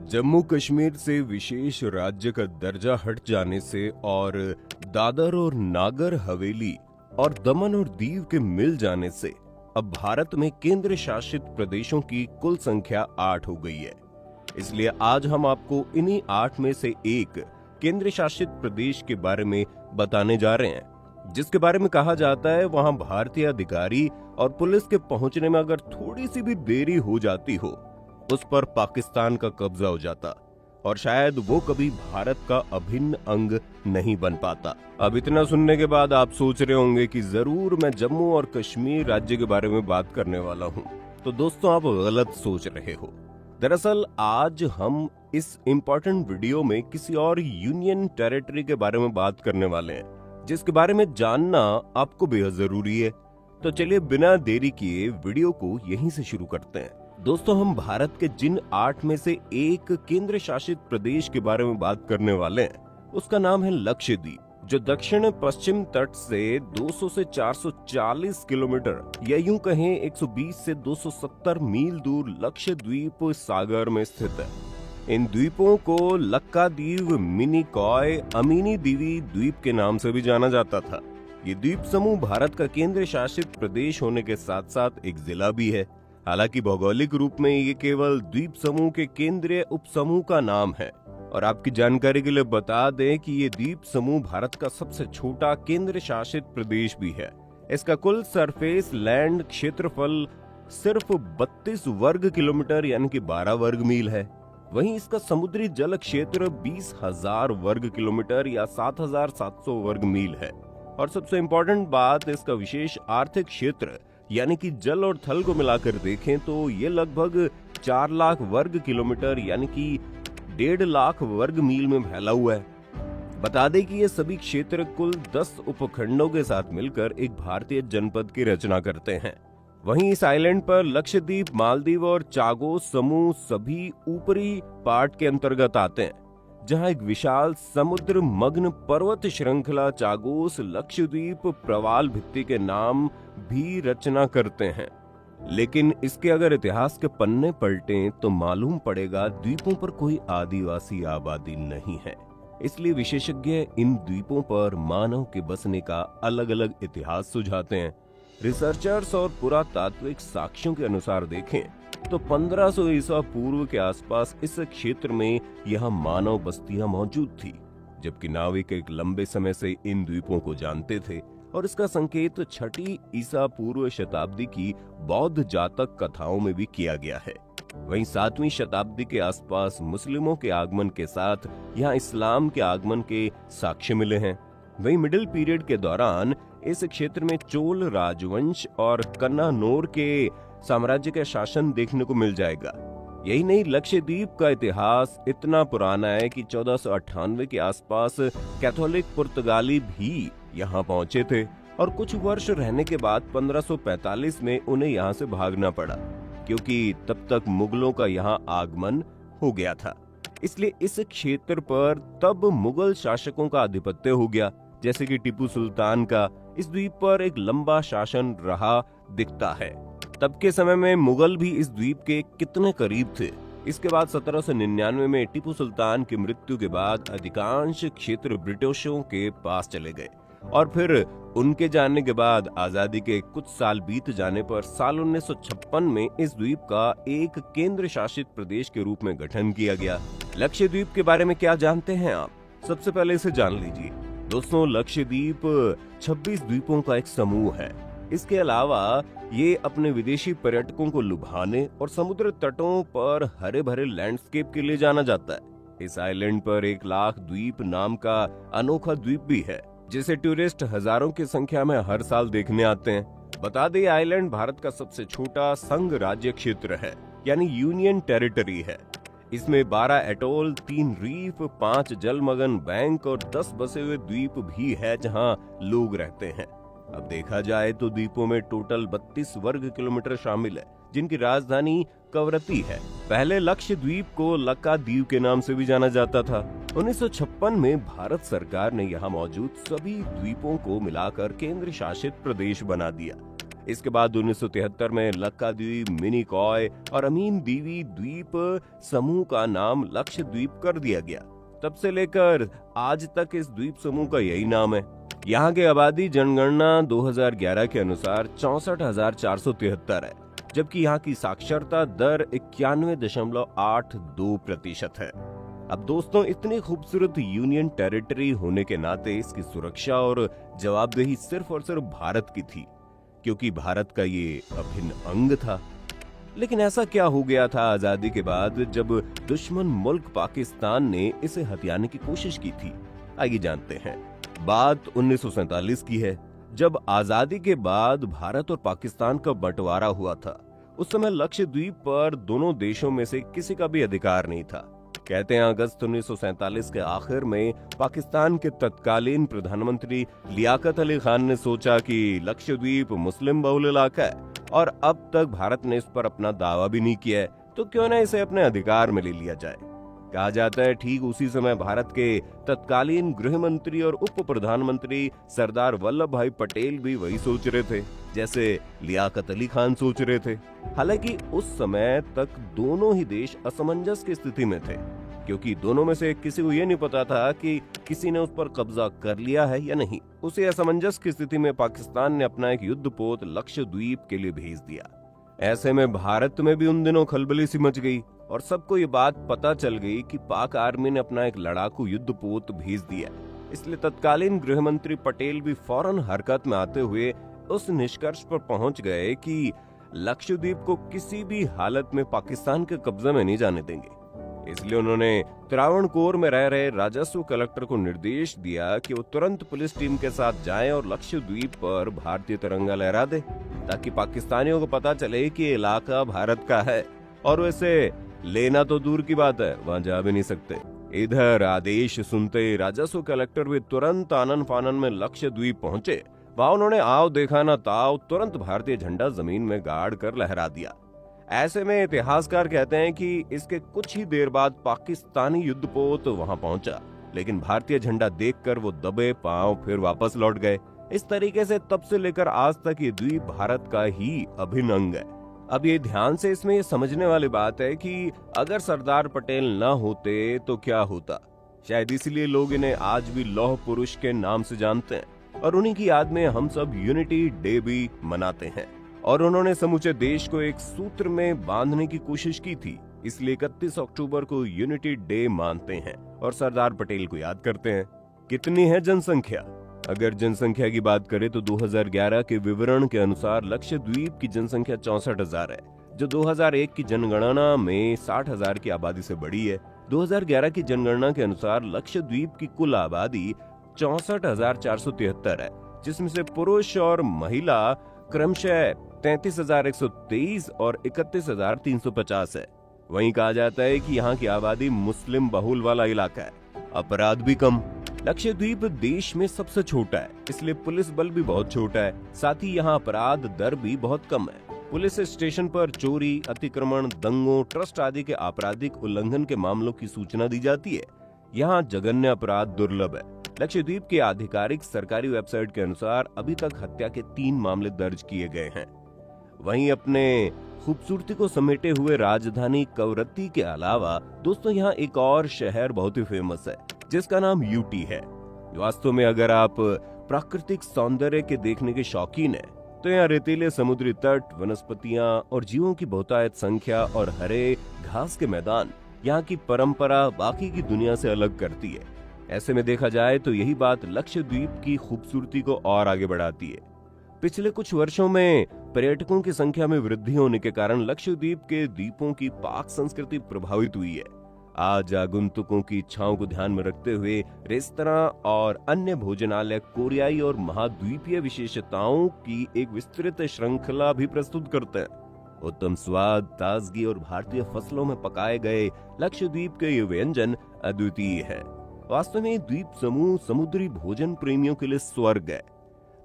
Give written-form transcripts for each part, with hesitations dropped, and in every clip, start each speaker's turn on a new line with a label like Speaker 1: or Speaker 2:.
Speaker 1: जम्मू कश्मीर से विशेष राज्य का दर्जा हट जाने से और दादर और नागर हवेली और दमन और दीव के मिल जाने से अब भारत में केंद्र शासित प्रदेशों की कुल संख्या 8 हो गई है। इसलिए आज हम आपको इन्हीं 8 में से एक केंद्र शासित प्रदेश के बारे में बताने जा रहे हैं, जिसके बारे में कहा जाता है वहां भारतीय अधिकारी और पुलिस के पहुंचने में अगर थोड़ी सी भी देरी हो जाती हो, उस पर पाकिस्तान का कब्जा हो जाता और शायद वो कभी भारत का अभिन्न अंग नहीं बन पाता। अब इतना सुनने के बाद आप सोच रहे होंगे कि जरूर मैं जम्मू और कश्मीर राज्य के बारे में बात करने वाला हूँ। तो दोस्तों, आप गलत सोच रहे हो। दरअसल आज हम इस इम्पोर्टेंट वीडियो में किसी और यूनियन टेरिटरी के बारे में बात करने वाले हैं, जिसके बारे में जानना आपको बेहद जरूरी है। तो चलिए बिना देरी किए वीडियो को यहीं से शुरू करते हैं। दोस्तों, हम भारत के जिन 8 में से एक केंद्र शासित प्रदेश के बारे में बात करने वाले हैं, उसका नाम है लक्षद्वीप, जो दक्षिण पश्चिम तट से 200 से 440 किलोमीटर या यूं कहें 120 से 270 मील दूर लक्षद्वीप सागर में स्थित है। इन द्वीपों को लक्काद्वीप, मिनिकॉय, अमीनी दीवी द्वीप के नाम से भी जाना जाता था। ये द्वीप समूह भारत का केंद्र शासित प्रदेश होने के साथ साथ एक जिला भी है। हालांकि भौगोलिक रूप में ये केवल द्वीप समूह के केंद्रीय उपसमूह का नाम है। और आपकी जानकारी के लिए बता दें कि ये द्वीप समूह भारत का सबसे छोटा केंद्र शासित प्रदेश भी है। इसका कुल सरफेस लैंड क्षेत्रफल सिर्फ 32 वर्ग किलोमीटर यानी कि 12 वर्ग मील है। वहीं इसका समुद्री जल क्षेत्र 20,000 वर्ग किलोमीटर या 7,700 वर्ग मील है। और सबसे इम्पोर्टेंट बात, इसका विशेष आर्थिक क्षेत्र यानी कि जल और थल को मिलाकर देखें तो ये लगभग 4 लाख वर्ग किलोमीटर यानी कि 1.5 लाख वर्ग मील में फैला हुआ है। बता दें कि ये सभी क्षेत्र कुल 10 उपखंडों के साथ मिलकर एक भारतीय जनपद की रचना करते हैं। वहीं इस आइलैंड पर लक्षद्वीप, मालदीव और चागोस समूह सभी ऊपरी पार्ट के अंतर्गत आते हैं, जहां एक विशाल समुद्र मग्न पर्वत श्रृंखला चागोस लक्षद्वीप प्रवाल भित्ति के नाम भी रचना करते हैं। लेकिन इसके अगर इतिहास के पन्ने पलटें तो मालूम पड़ेगा द्वीपों पर कोई आदिवासी आबादी नहीं है। इसलिए विशेषज्ञ इन द्वीपों पर मानव के बसने का अलग अलग इतिहास सुझाते हैं। रिसर्चर्स और पुरातात्विक साक्ष्यों के अनुसार देखें तो 1500 ईसा पूर्व के आसपास इस क्षेत्र में यहाँ मानव बस्तियां मौजूद थी, जबकि नाविक एक लंबे समय से इन द्वीपों को जानते थे। और इसका संकेत 6ठी ईसा पूर्व शताब्दी की बौद्ध जातक कथाओं में भी किया गया है। वहीं 7वीं शताब्दी के आसपास मुस्लिमों के आगमन के साथ यहाँ इस्लाम के आगमन के साक्ष्य मिले हैं। वहीं मिडिल पीरियड के दौरान इस क्षेत्र में चोल राजवंश और कन्नानौर के साम्राज्य का शासन देखने को मिल जाएगा। यही नहीं, लक्षद्वीप का इतिहास इतना पुराना है कि 1498 के आसपास कैथोलिक पुर्तगाली भी यहाँ पहुंचे थे और कुछ वर्ष रहने के बाद 1545 में उन्हें यहाँ से भागना पड़ा, क्योंकि तब तक मुगलों का यहाँ आगमन हो गया था। इसलिए इस क्षेत्र पर तब मुगल शासकों का आधिपत्य हो गया। जैसे कि टीपू सुल्तान का इस द्वीप पर एक लंबा शासन रहा दिखता है। तब के समय में मुगल भी इस द्वीप के कितने करीब थे। इसके बाद 1799 में टीपू सुल्तान की मृत्यु के बाद अधिकांश क्षेत्र ब्रिटिशों के पास चले गए और फिर उनके जाने के बाद आजादी के कुछ साल बीत जाने पर साल 1956 में इस द्वीप का एक केंद्र शासित प्रदेश के रूप में गठन किया गया। लक्षद्वीप के बारे में क्या जानते हैं आप? सबसे पहले इसे जान लीजिए। दोस्तों, लक्षद्वीप 26 द्वीपों का एक समूह है। इसके अलावा ये अपने विदेशी पर्यटकों को लुभाने और समुद्र तटों पर हरे भरे लैंडस्केप के लिए जाना जाता है। इस आइलैंड पर 1 लाख द्वीप नाम का अनोखा द्वीप भी है, जिसे टूरिस्ट हजारों की संख्या में हर साल देखने आते हैं। बता दें, आइलैंड भारत का सबसे छोटा संघ राज्य क्षेत्र है, यानी यूनियन टेरिटरी है। इसमें 12 एटोल, 3 रीफ, 5 जलमग्न बैंक और 10 बसे हुए द्वीप भी है जहां लोग रहते हैं। अब देखा जाए तो द्वीपों में टोटल 32 वर्ग किलोमीटर शामिल है, जिनकी राजधानी कवरत्ती है। पहले लक्षद्वीप को लक्काद्वीप के नाम से भी जाना जाता था। 1956 में भारत सरकार ने यहाँ मौजूद सभी द्वीपों को मिलाकर केंद्र शासित प्रदेश बना दिया। इसके बाद 1973 में लक्काद्वीप, मिनिकॉय और अमीन दीवी द्वीप समूह का नाम लक्षद्वीप कर दिया गया। तब से लेकर आज तक इस द्वीप समूह का यही नाम है। यहाँ की आबादी जनगणना 2011 के अनुसार 64,473 है, जबकि यहाँ की साक्षरता दर 91.82% है। अब दोस्तों, इतनी खूबसूरत यूनियन टेरिटरी होने के नाते इसकी सुरक्षा और जवाबदेही सिर्फ और सिर्फ भारत की थी, क्योंकि भारत का ये अभिन्न अंग था। लेकिन ऐसा क्या हो गया था आजादी के बाद जब दुश्मन मुल्क पाकिस्तान ने इसे हथियाने की कोशिश की थी? आइए जानते हैं। बात 1947 की है, जब आजादी के बाद भारत और पाकिस्तान का बंटवारा हुआ था। उस समय लक्षद्वीप पर दोनों देशों में से किसी का भी अधिकार नहीं था। कहते हैं अगस्त 1947 के आखिर में पाकिस्तान के तत्कालीन प्रधानमंत्री लियाकत अली खान ने सोचा कि लक्षद्वीप मुस्लिम बहुल इलाका है और अब तक भारत ने इस पर अपना दावा भी नहीं किया है, तो क्यों ना इसे अपने अधिकार में ले लिया जाए। कहा जाता है ठीक उसी समय भारत के तत्कालीन गृह मंत्री और उप प्रधानमंत्री सरदार वल्लभ भाई पटेल भी वही सोच रहे थे जैसे लियाकत अली खान सोच रहे थे। हालांकि उस समय तक दोनों ही देश असमंजस की स्थिति में थे, क्योंकि दोनों में से किसी को यह नहीं पता था कि किसी ने उस पर कब्जा कर लिया है या नहीं। उसी असमंजस की स्थिति में पाकिस्तान ने अपना एक युद्धपोत लक्षद्वीप के लिए भेज दिया। ऐसे में भारत में भी उन दिनों खलबली सी मच गई और सबको ये बात पता चल गई कि पाक आर्मी ने अपना एक लड़ाकू युद्धपोत भेज दिया। इसलिए तत्कालीन गृह मंत्री पटेल भी फौरन हरकत में आते हुए उस निष्कर्ष पर पहुंच गए कि लक्षद्वीप को किसी भी हालत में पाकिस्तान के कब्जे में नहीं जाने देंगे। इसलिए उन्होंने त्रावणकोर में रह रहे राजस्व कलेक्टर को निर्देश दिया कि वो तुरंत पुलिस टीम के साथ जाएं और लक्षद्वीप पर भारतीय तिरंगा लहरा दे, ताकि पाकिस्तानियों को पता चले कि ये इलाका भारत का है और वैसे लेना तो दूर की बात है, वहां जा भी नहीं सकते। इधर आदेश सुनते राजस्व कलेक्टर भी तुरंत आनन फानन में लक्षद्वीप पहुंचे। वहां उन्होंने आओ देखा ना ताओ तुरंत भारतीय झंडा जमीन में गाड़ कर लहरा दिया। ऐसे में इतिहासकार कहते हैं कि इसके कुछ ही देर बाद पाकिस्तानी युद्धपोत वहां पहुंचा, लेकिन भारतीय झंडा देखकर वो दबे पांव फिर वापस लौट गए। इस तरीके से तब से लेकर आज तक ये द्वीप भारत का ही अभिन्न अंग है। अब ये ध्यान से इसमें ये समझने वाली बात है कि अगर सरदार पटेल न होते तो क्या होता। शायद इसलिए लोग इन्हें आज भी लौह पुरुष के नाम से जानते हैं और उन्हीं की याद में हम सब यूनिटी डे भी मनाते हैं। और उन्होंने समूचे देश को एक सूत्र में बांधने की कोशिश की थी, इसलिए 31 अक्टूबर को यूनिटी डे मानते हैं और सरदार पटेल को याद करते हैं। कितनी है जनसंख्या? अगर जनसंख्या की बात करें तो 2011 के विवरण के अनुसार लक्षद्वीप की जनसंख्या 64,000 है, जो 2001 की जनगणना में 60,000 की आबादी से बड़ी है। 2011 की जनगणना के अनुसार लक्षद्वीप की कुल आबादी 64,473 है, जिसमें से पुरुष और महिला क्रमशः 33,123 और 31,350 है। वहीं कहा जाता है कि यहाँ की आबादी मुस्लिम बहुल वाला इलाका है। अपराध भी कम। लक्षद्वीप देश में सबसे छोटा है, इसलिए पुलिस बल भी बहुत छोटा है। साथ ही यहाँ अपराध दर भी बहुत कम है। पुलिस स्टेशन पर चोरी, अतिक्रमण, दंगों, ट्रस्ट आदि के आपराधिक उल्लंघन के मामलों की सूचना दी जाती है। यहाँ जघन्य अपराध दुर्लभ है। लक्षद्वीप के आधिकारिक सरकारी वेबसाइट के अनुसार अभी तक हत्या के 3 मामले दर्ज किए गए हैं। वहीं अपने खूबसूरती को समेटे हुए राजधानी कवरत्ती के अलावा दोस्तों यहाँ एक और शहर बहुत ही फेमस है, जिसका नाम यूटी है। वास्तव में अगर आप प्राकृतिक सौंदर्य के देखने के शौकीन हैं, तो यहाँ रेतीले समुद्री तट, वनस्पतियां और जीवों की बहुतायत संख्या और हरे घास के मैदान यहाँ की परंपरा बाकी की दुनिया से अलग करती है। ऐसे में देखा जाए तो यही बात लक्षद्वीप की खूबसूरती को और आगे बढ़ाती है। पिछले कुछ वर्षों में पर्यटकों की संख्या में वृद्धि होने के कारण लक्षद्वीप के द्वीपों की पाक संस्कृति प्रभावित हुई है। आज आगंतुकों की इच्छाओं को ध्यान में रखते हुए रेस्तरां और अन्य भोजनालय कोरियाई और महाद्वीपीय विशेषताओं की एक विस्तृत श्रृंखला भी प्रस्तुत करते हैं। उत्तम स्वाद, ताजगी और भारतीय फसलों में पकाए गए लक्षद्वीप के ये व्यंजन अद्वितीय है। वास्तव में द्वीप समूह समुद्री भोजन प्रेमियों के लिए स्वर्ग है।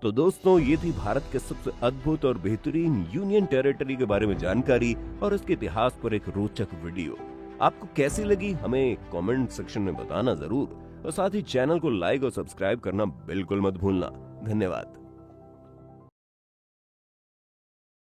Speaker 1: तो दोस्तों, ये थी भारत के सबसे अद्भुत और बेहतरीन यूनियन टेरिटरी के बारे में जानकारी और इसके इतिहास पर एक रोचक वीडियो। आपको कैसी लगी हमें कमेंट सेक्शन में बताना जरूर, और साथ ही चैनल को लाइक और सब्सक्राइब करना बिल्कुल मत भूलना। धन्यवाद।